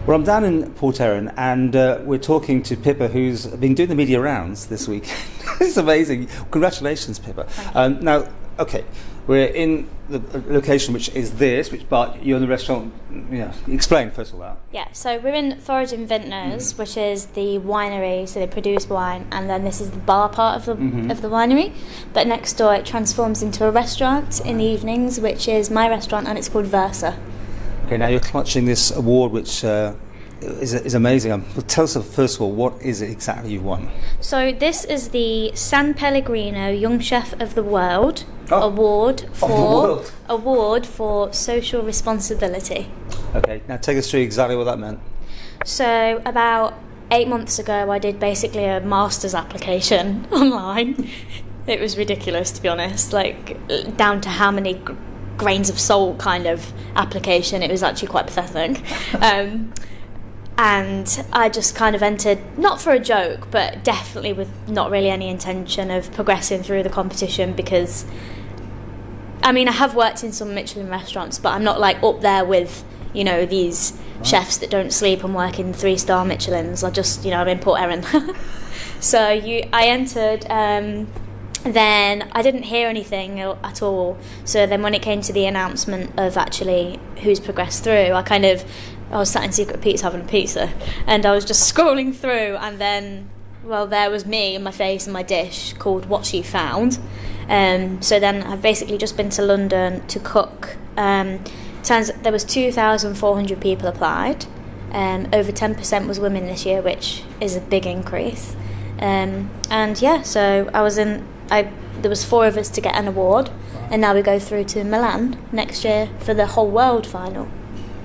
Well, I'm down in Port Erin, and we're talking to Pippa, who's been doing the media rounds this week. It's amazing. Congratulations, Pippa. Now, okay, we're in the location which is this, but you're in the restaurant. Yeah, explain first of all that. Yeah, so we're in Foraging Vintners, which is the winery, so they produce wine, and then this is the bar part of the winery. But next door, it transforms into a restaurant in the evenings, which is my restaurant, and it's called Versa. Okay, now you're clutching this award, which is amazing. Well, tell us first of all, what is it exactly you've won? So this is the San Pellegrino Young Chef of the World award for social responsibility. Okay, now take us through exactly what that meant. So about 8 months ago, I did basically a master's application online. It was ridiculous, to be honest, like down to how many grains of salt kind of application. It was actually quite pathetic. And I just kind of entered, not for a joke, but definitely with not really any intention of progressing through the competition, because I mean, I have worked in some Michelin restaurants, but I'm not like up there with, you know, these chefs that don't sleep and work in 3-star Michelins. I just, you know, I'm in Port Erin. So I entered, then I didn't hear anything at all. So then when it came to the announcement of actually who's progressed through, I was sat in Secret Pizza having a pizza, and I was just scrolling through, and then, well, there was me and my face and my dish called What She Found. So then I've basically just been to London to cook. Turns there was 2,400 people applied. Over 10% was women this year, which is a big increase. And yeah, so there was 4 of us to get an award, and now we go through to Milan next year for the whole world final.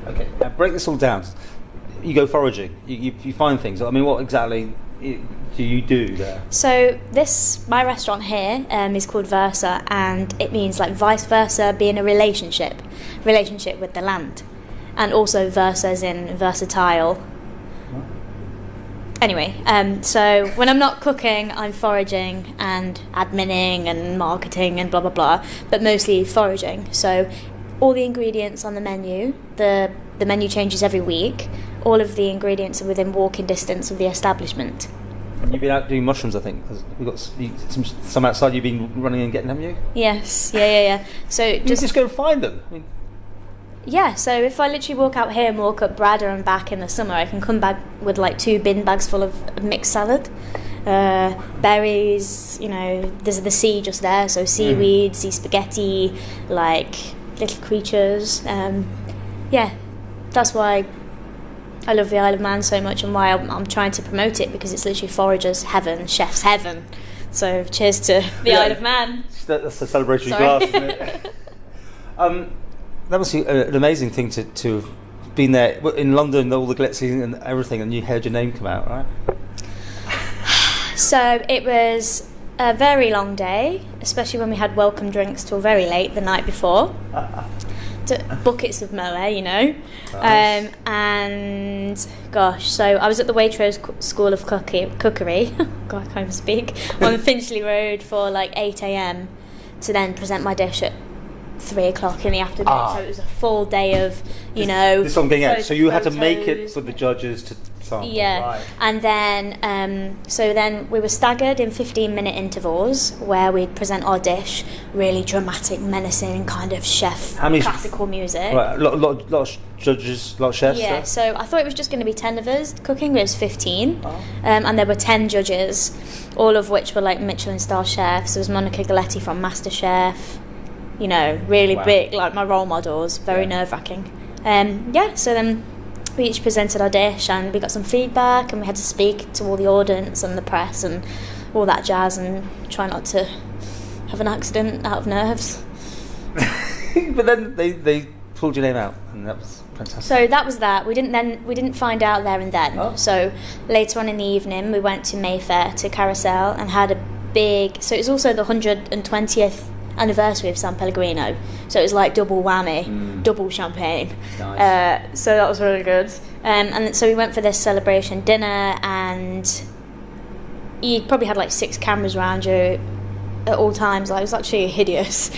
Okay, now break this all down. You go foraging, you find things. I mean, what exactly do you do there? So my restaurant here is called Versa, and it means like vice versa, being a relationship with the land, and also versa as in versatile. Anyway, so when I'm not cooking, I'm foraging and adminning and marketing and blah blah blah, but mostly foraging. So all the ingredients on the menu, the menu changes every week. All of the ingredients are within walking distance of the establishment. And you've been out doing mushrooms, I think. We've got some outside you've been running and getting, haven't you? Yes, yeah. So you just go and find them. I mean, yeah, so if I literally walk out here and walk up Bradder and back in the summer, I can come back with like 2 bin bags full of mixed salad. Berries, you know, there's the sea just there, so seaweed, sea spaghetti, like little creatures. Yeah, that's why I love the Isle of Man so much, and why I'm trying to promote it, because it's literally foragers' heaven, chef's heaven. So cheers to the Isle of Man. That's a celebratory glass, isn't it? That must be an amazing thing to have been there in London, all the glitzy and everything, and you heard your name come out, right? So it was a very long day, especially when we had welcome drinks till very late the night before. Buckets of moe, you know. Nice. And gosh, so I was at the Waitrose School of Cookery. God, I can't even speak. On Finchley Road for like 8 a.m. to then present my dish at 3 o'clock in the afternoon. So it was a full day of, you know. This one being out. So you had to make it for the judges to sample. Yeah, right. And then so then we were staggered in 15-minute intervals where we'd present our dish, really dramatic, menacing kind of chef classical music. Right, a lot of judges, a lot of chefs. Yeah, there? So I thought it was just going to be 10 of us cooking, but it was 15. And there were 10 judges, all of which were like Michelin star chefs. There was Monica Galletti from MasterChef. You know, really big, like my role models, very nerve-wracking. So then we each presented our dish, and we got some feedback, and we had to speak to all the audience and the press and all that jazz, and try not to have an accident out of nerves. But then they pulled your name out, and that was fantastic. So that was that. We didn't find out there and then. So later on in the evening, we went to Mayfair to Carousel and had a big. So it was also the 120th anniversary of San Pellegrino, so it was like double whammy, double champagne. Nice. So that was really good. And so we went for this celebration dinner, and you probably had like 6 cameras around you at all times. Like, it was actually hideous.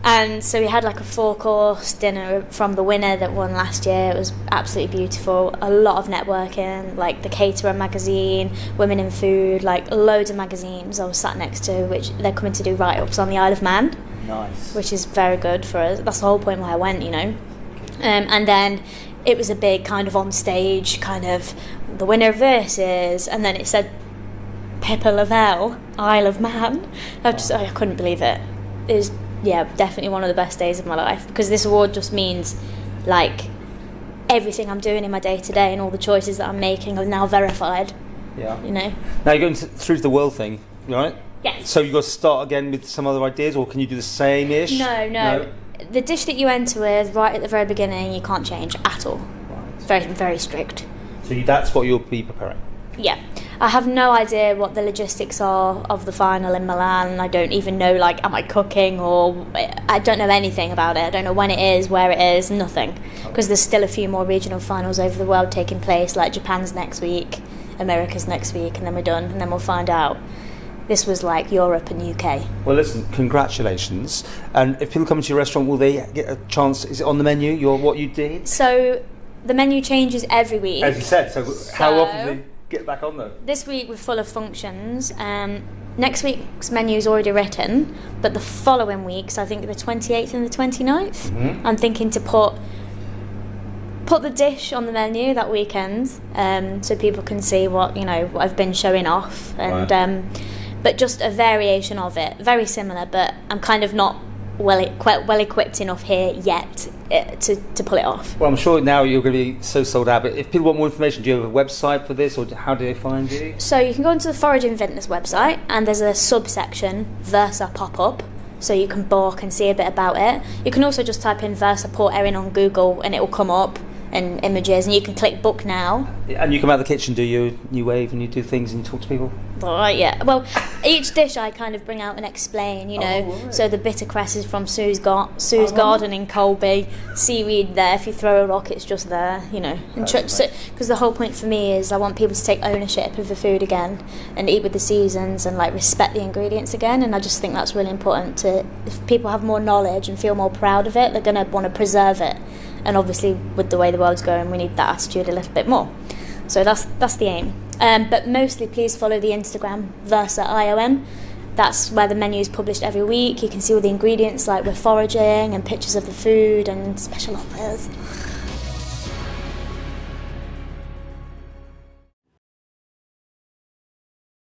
And so we had like a 4-course dinner from the winner that won last year. It was absolutely beautiful. A lot of networking, like the Caterer magazine, Women in Food, like loads of magazines I was sat next to, which they're coming to do write-ups on the Isle of Man. Nice. Which is very good for us. That's the whole point why I went, you know. And then it was a big kind of on stage, kind of the winner of this is, and then it said Pippa Lovell, Isle of Man. I couldn't believe it. It was, yeah, definitely one of the best days of my life, because this award just means like everything I'm doing in my day to day and all the choices that I'm making are now verified. Yeah. You know. Now you're going through the world thing, right? Yes. So you've got to start again with some other ideas, or can you do the same-ish? No. The dish that you enter with right at the very beginning, you can't change at all. Right. Very, very strict. So that's what you'll be preparing? Yeah. I have no idea what the logistics are of the final in Milan. I don't even know, like, am I cooking, or I don't know anything about it. I don't know when it is, where it is, nothing. Because there's still a few more regional finals over the world taking place, like Japan's next week, America's next week, and then we're done, and then we'll find out. This was like Europe and UK. Well, listen, congratulations. And if people come to your restaurant, will they get a chance? Is it on the menu, what you did? So the menu changes every week. As you said, so how often do they get back on though? This week we're full of functions. Next week's menu is already written, but the following weeks, I think the 28th and the 29th, I'm thinking to put the dish on the menu that weekend, so people can see what I've been showing off, and right. But just a variation of it, very similar, but I'm kind of not quite well equipped enough here yet to pull it off. Well, I'm sure now you're going to be so sold out, but if people want more information, do you have a website for this, or how do they find you? So you can go onto the Foraging Vintners website, and there's a subsection, Versa pop-up, so you can book and see a bit about it. You can also just type in Versa Port Erin on Google and it will come up, and images, and you can click book now. And you come out of the kitchen, do you wave and you do things and you talk to people? Right, yeah. Well, each dish I kind of bring out and explain, right. So the bitter cress is from Sue's garden in Colby. Seaweed there, if you throw a rock, it's just there, because the whole point for me is I want people to take ownership of the food again and eat with the seasons and like respect the ingredients again, and I just think that's really important. If people have more knowledge and feel more proud of it, they're going to want to preserve it. And obviously, with the way the world's going, we need that attitude a little bit more. So that's the aim. But mostly, please follow the Instagram, VersaIOM. That's where the menu is published every week. You can see all the ingredients, like we're foraging, and pictures of the food and special offers.